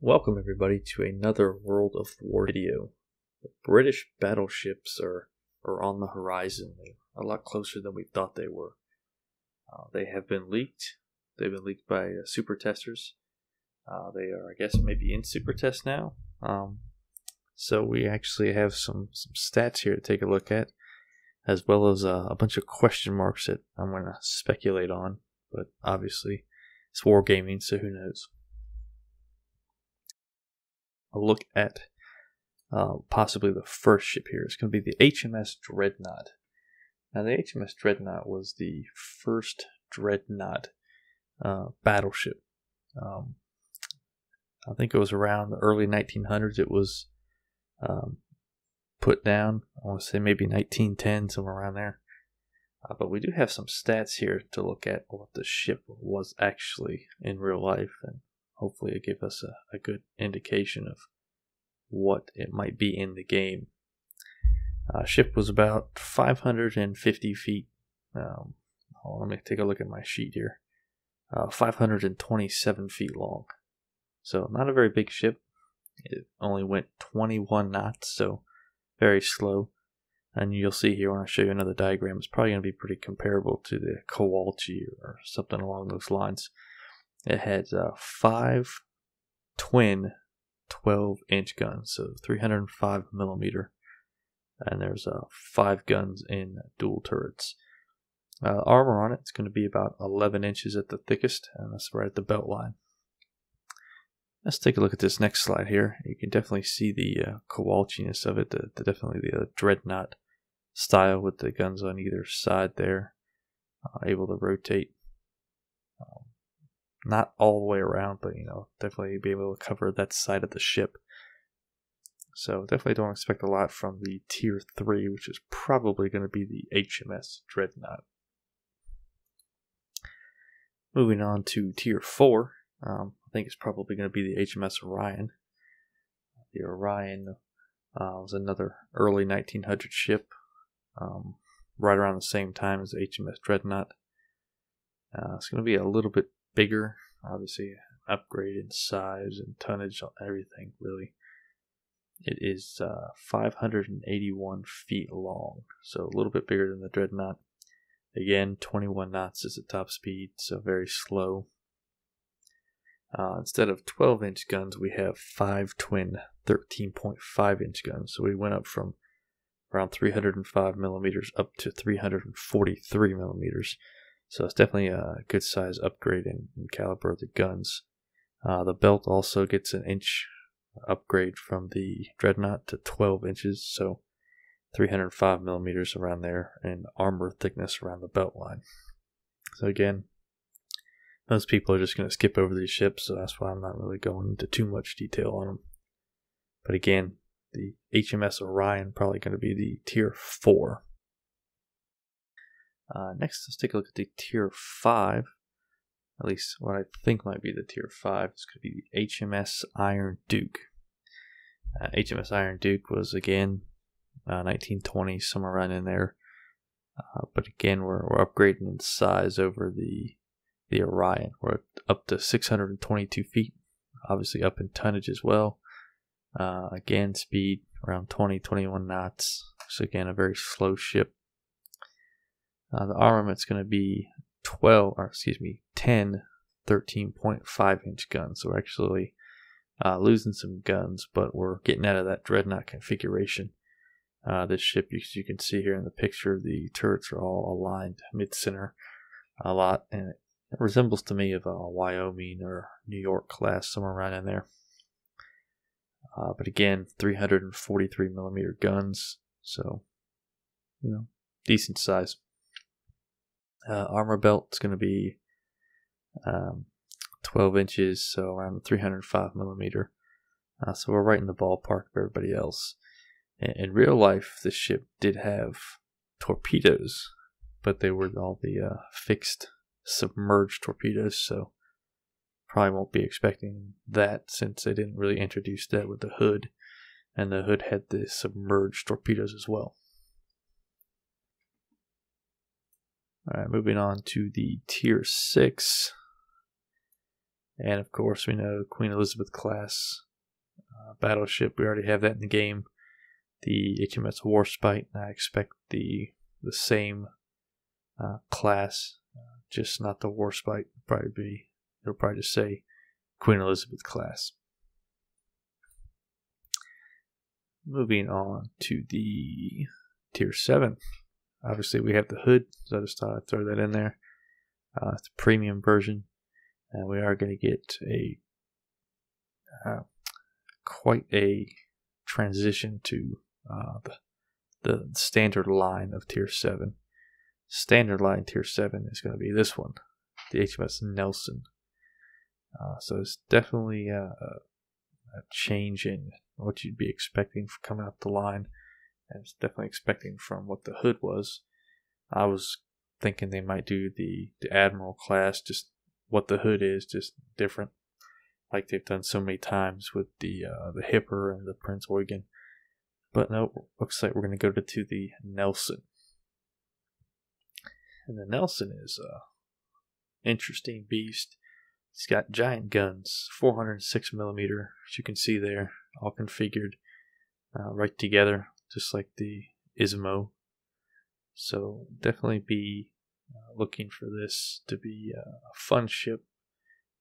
Welcome everybody to another World of War video. The British battleships are on the horizon. They're a lot closer than we thought they were. They have been leaked. They've been leaked by super testers. They are, I guess, maybe in super test now. So we actually have some stats here to take a look at, as well as a bunch of question marks that I'm going to speculate on. But obviously, it's wargaming, so who knows? A look at possibly the first ship here. It's going to be the HMS Dreadnought. Now, the HMS Dreadnought was the first Dreadnought battleship. I think it was around the early 1900s. It was put down. I want to say maybe 1910, somewhere around there. But we do have some stats here to look at what the ship was actually in real life, and hopefully it gives us a good indication of what it might be in the game. Ship was about 550 feet. Let me take a look at my sheet here. 527 feet long. So not a very big ship. It only went 21 knots, so very slow. And you'll see here when I show you another diagram, it's probably going to be pretty comparable to the Kowalski or something along those lines. It had 5 twin 12-inch guns, so 305 millimeter, and there's 5 guns in dual turrets. Armor on it's going to be about 11 inches at the thickest, and that's right at the belt line. Let's take a look at this next slide here. You can definitely see the Kowalski-ness of it, definitely the dreadnought style with the guns on either side there, able to rotate. Not all the way around, but definitely be able to cover that side of the ship. So definitely don't expect a lot from the Tier 3, which is probably going to be the HMS Dreadnought. Moving on to Tier 4, I think it's probably going to be the HMS Orion. The Orion was another early 1900 ship, right around the same time as the HMS Dreadnought. It's going to be a little bit bigger, obviously upgrade in size and tonnage, everything really. It is 581 feet long, so a little bit bigger than the Dreadnought. Again, 21 knots is the top speed, so very slow. Instead of 12-inch guns, we have 5 twin 13.5-inch guns, so we went up from around 305 millimeters up to 343 millimeters. So it's definitely a good size upgrade in caliber of the guns. The belt also gets an inch upgrade from the Dreadnought to 12 inches, so 305 millimeters around there, and armor thickness around the belt line. So again, most people are just going to skip over these ships, so that's why I'm not really going into too much detail on them. But again, the HMS Orion probably going to be the Tier 4. Next, let's take a look at the Tier 5. At least what I think might be the Tier 5 is going to be the HMS Iron Duke. HMS Iron Duke was, again, 1920, somewhere around in there. But again, we're upgrading in size over the Orion. We're up to 622 feet. Obviously up in tonnage as well. Again, speed around 20-21 knots. So again, a very slow ship. The armament's going to be 10 13.5-inch guns. So we're actually losing some guns, but we're getting out of that Dreadnought configuration. This ship, as you can see here in the picture, the turrets are all aligned mid-center a lot, and it resembles to me of a Wyoming or New York class, somewhere around in there. But again, 343 millimeter guns, so decent size. Armor belt is going to be 12 inches, so around 305 millimeter. So we're right in the ballpark of everybody else. In real life, this ship did have torpedoes, but they were all the fixed submerged torpedoes, so probably won't be expecting that since they didn't really introduce that with the hood, and the hood had the submerged torpedoes as well. Alright, moving on to the Tier 6. And of course, we know Queen Elizabeth class battleship. We already have that in the game. The HMS Warspite. I expect the same class, just not the Warspite. It'll probably just say Queen Elizabeth class. Moving on to the Tier 7. Obviously, we have the hood, so I just thought I'd throw that in there. It's a premium version, and we are going to get quite a transition to the standard line of Tier 7. Standard line Tier 7 is going to be this one, the HMS Nelson. So it's definitely a change in what you'd be expecting coming up the line. And it's definitely expecting from what the hood was. I was thinking they might do the Admiral class, just what the hood is, just different, like they've done so many times with the Hipper and the Prince Eugen. But no, looks like we're going to go to the Nelson. And the Nelson is a interesting beast. It's got giant guns, 406mm, as you can see there, all configured right together, just like the Ismo. So definitely be looking for this to be a fun ship,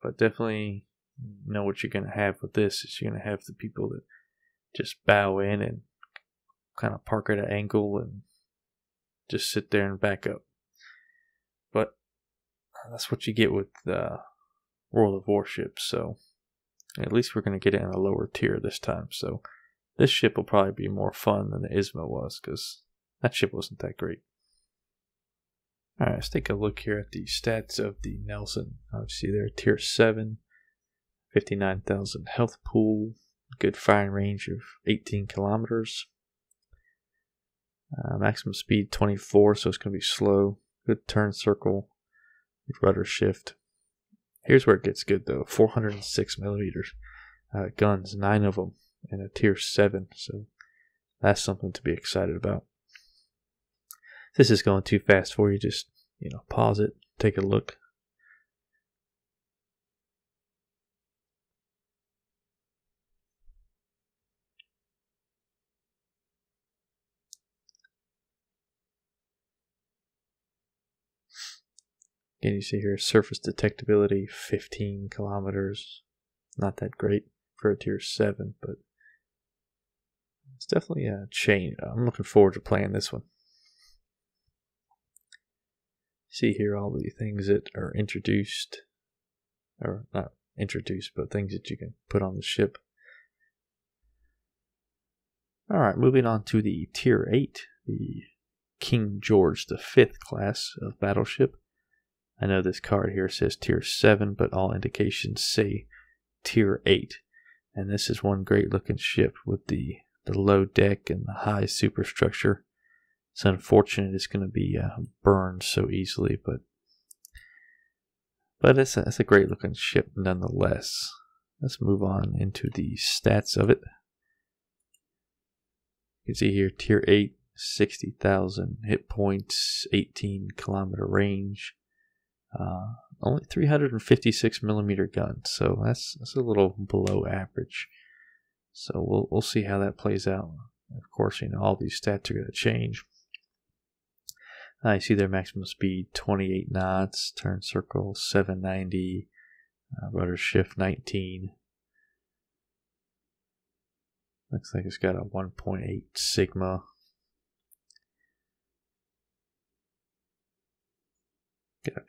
but definitely know what you're going to have with this is you're going to have the people that just bow in and kind of park at an angle and just sit there and back up. But that's what you get with World of Warships, so at least we're going to get it in a lower tier this time. So this ship will probably be more fun than the Ismo was, because that ship wasn't that great. Alright, let's take a look here at the stats of the Nelson. Obviously they're Tier 7, 59,000 health pool, good firing range of 18 kilometers. Maximum speed 24, so it's going to be slow. Good turn circle, rudder shift. Here's where it gets good though, 406mm guns, 9 of them, and a Tier 7, so that's something to be excited about. If this is going too fast for you, just pause it, take a look. Again, you see here surface detectability 15 kilometers. Not that great for a Tier 7, but it's definitely a change. I'm looking forward to playing this one. See here all the things that are introduced, or not introduced, but things that you can put on the ship. Alright, moving on to the Tier 8, the King George V class of battleship. I know this card here says Tier 7, but all indications say Tier 8. And this is one great looking ship with the low deck and the high superstructure. It's unfortunate it's going to be burned so easily, but it's a great looking ship nonetheless. Let's move on into the stats of it. You can see here Tier 8, 60,000 hit points, 18 kilometer range. Only 356mm gun, so that's a little below average. So we'll see how that plays out. Of course, all these stats are going to change. You see their maximum speed 28 knots, turn circle 790, rudder shift 19. Looks like it's got a 1.8 sigma. Got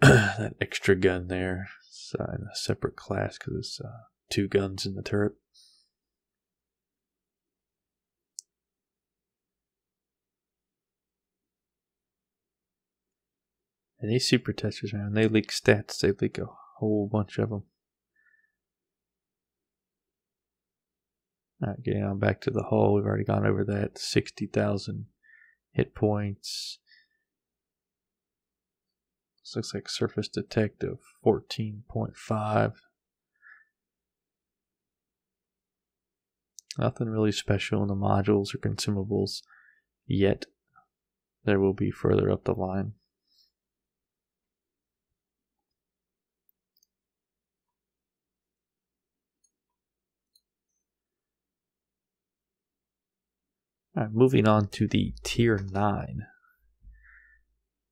that extra gun there. It's in a separate class because it's 2 guns in the turret. And these super testers, man, they leak stats. They leak a whole bunch of them. Alright, getting on back to the hull. We've already gone over that. 60,000 hit points. This looks like surface detect of 14.5. Nothing really special in the modules or consumables yet. There will be further up the line. Alright, moving on to the Tier 9.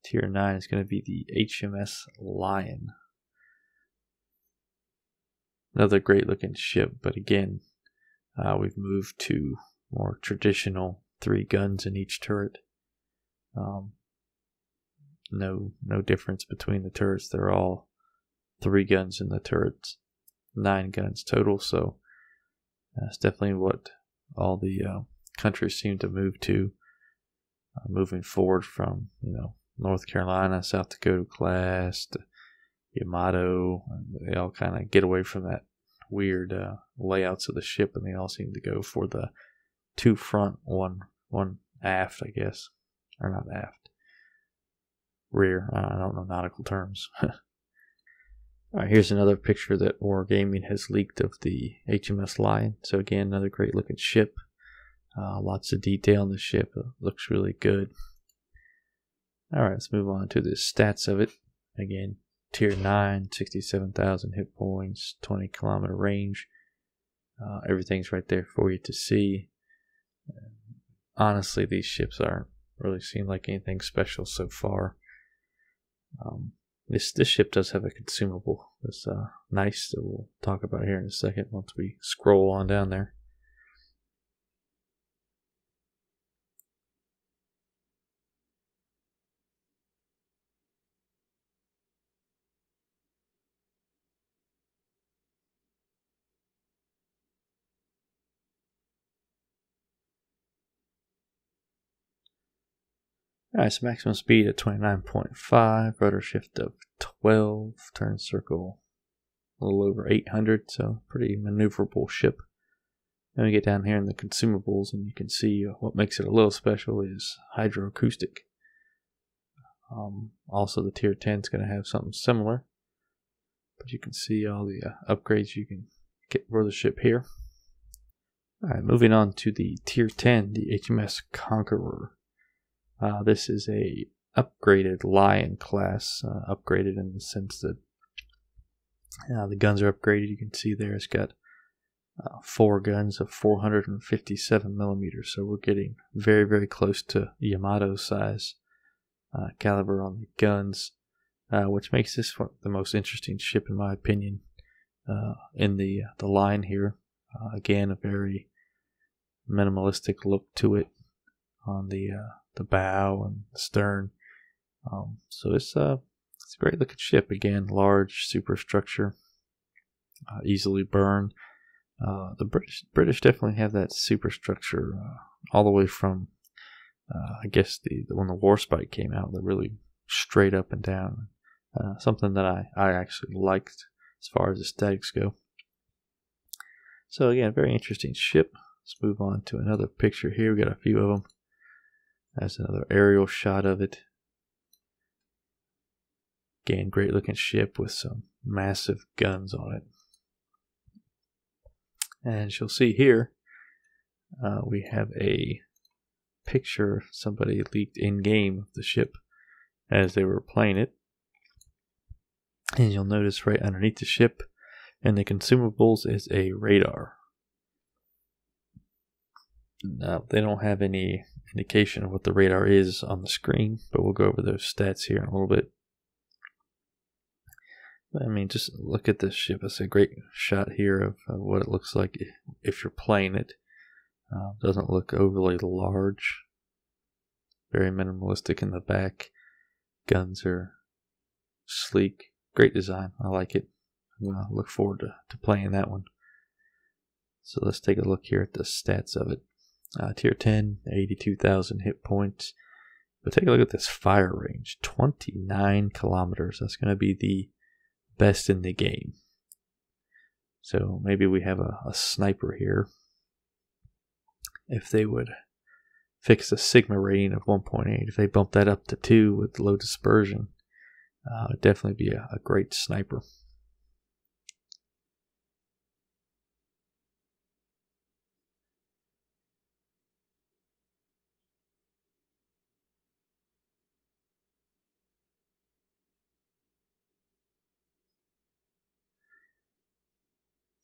Tier 9 is going to be the HMS Lion. Another great looking ship, but again, we've moved to more traditional 3 guns in each turret. No difference between the turrets. They're all 3 guns in the turrets, 9 guns total. So that's definitely what all the countries seem to move to, moving forward from North Carolina, South Dakota class to Yamato. They all kind of get away from that weird layouts of the ship, and they all seem to go for the 2 front, one aft, I guess, or not aft, rear. I don't know nautical terms. Alright, here's another picture that Wargaming has leaked of the HMS Lion. So again, another great looking ship. Lots of detail on the ship. It looks really good. Alright, let's move on to the stats of it. Again, Tier 9, 67,000 hit points, 20 kilometer range. Everything's right there for you to see. Honestly, these ships aren't really seem like anything special so far. This ship does have a consumable that's nice that we'll talk about here in a second once we scroll on down there. Alright, so maximum speed at 29.5, rudder shift of 12, turn circle a little over 800, so pretty maneuverable ship. Then we get down here in the consumables, and you can see what makes it a little special is hydroacoustic. Also, the Tier 10 is going to have something similar, but you can see all the upgrades you can get for the ship here. Alright, moving on to the Tier 10, the HMS Conqueror. This is a upgraded Lion class, upgraded in the sense that the guns are upgraded. You can see there it's got 4 guns of 457 millimeters, so we're getting very, very close to Yamato size caliber on the guns, which makes this the most interesting ship in my opinion in the line here. Again, a very minimalistic look to it on the bow and the stern. So it's a great looking ship. Again, large superstructure, easily burned. The British definitely have that superstructure all the way from I guess when the Warspite came out, they're really straight up and down. Something that I actually liked as far as the statics go. So again, very interesting ship. Let's move on to another picture here. We got a few of them. That's another aerial shot of it. Again, great looking ship with some massive guns on it. And as you'll see here, we have a picture somebody leaked in game of the ship as they were playing it. And you'll notice right underneath the ship and the consumables is a radar. Now, they don't have any indication of what the radar is on the screen, but we'll go over those stats here in a little bit. I mean, just look at this ship. It's a great shot here of what it looks like if you're playing it. Doesn't look overly large. Very minimalistic in the back. Guns are sleek. Great design. I like it. I'm going to look forward to playing that one. So let's take a look here at the stats of it. Tier 10, 82,000 hit points. But take a look at this fire range. 29 kilometers. That's going to be the best in the game. So maybe we have a sniper here. If they would fix the Sigma rating of 1.8, if they bump that up to 2 with low dispersion, it'd definitely be a great sniper.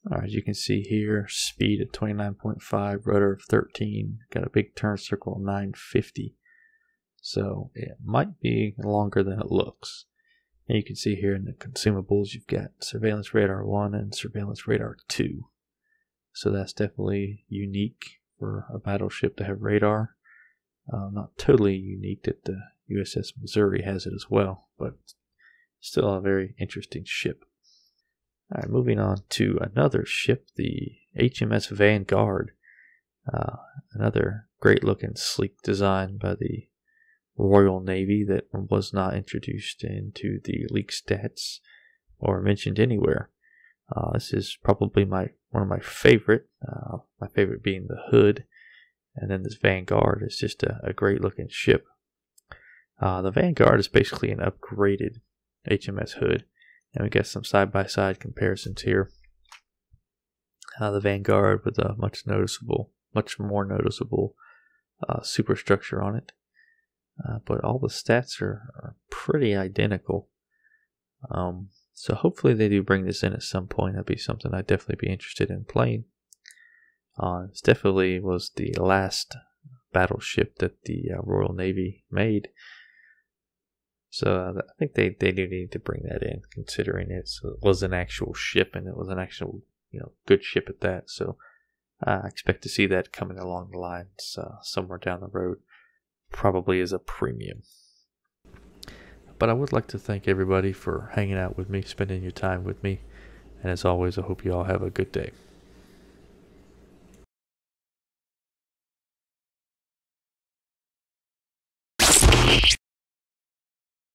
Alright, as you can see here, speed at 29.5, rudder of 13, got a big turn circle of 950. So it might be longer than it looks. And you can see here in the consumables, you've got surveillance radar 1 and surveillance radar 2. So that's definitely unique for a battleship to have radar. Not totally unique that the USS Missouri has it as well, but still a very interesting ship. Alright, moving on to another ship, the HMS Vanguard. Another great looking sleek design by the Royal Navy that was not introduced into the leak stats or mentioned anywhere. This is probably one of my favorite being the Hood, and then this Vanguard is just a great looking ship. The Vanguard is basically an upgraded HMS Hood, and we got some side-by-side comparisons here. The Vanguard with a much more noticeable superstructure on it. But all the stats are pretty identical. So hopefully they do bring this in at some point. That'd be something I'd definitely be interested in playing. This definitely was the last battleship that the Royal Navy made. So I think they do need to bring that in, considering it was an actual ship, and it was an actual good ship at that. So I expect to see that coming along the lines somewhere down the road. Probably as a premium. But I would like to thank everybody for hanging out with me, spending your time with me, and as always, I hope you all have a good day.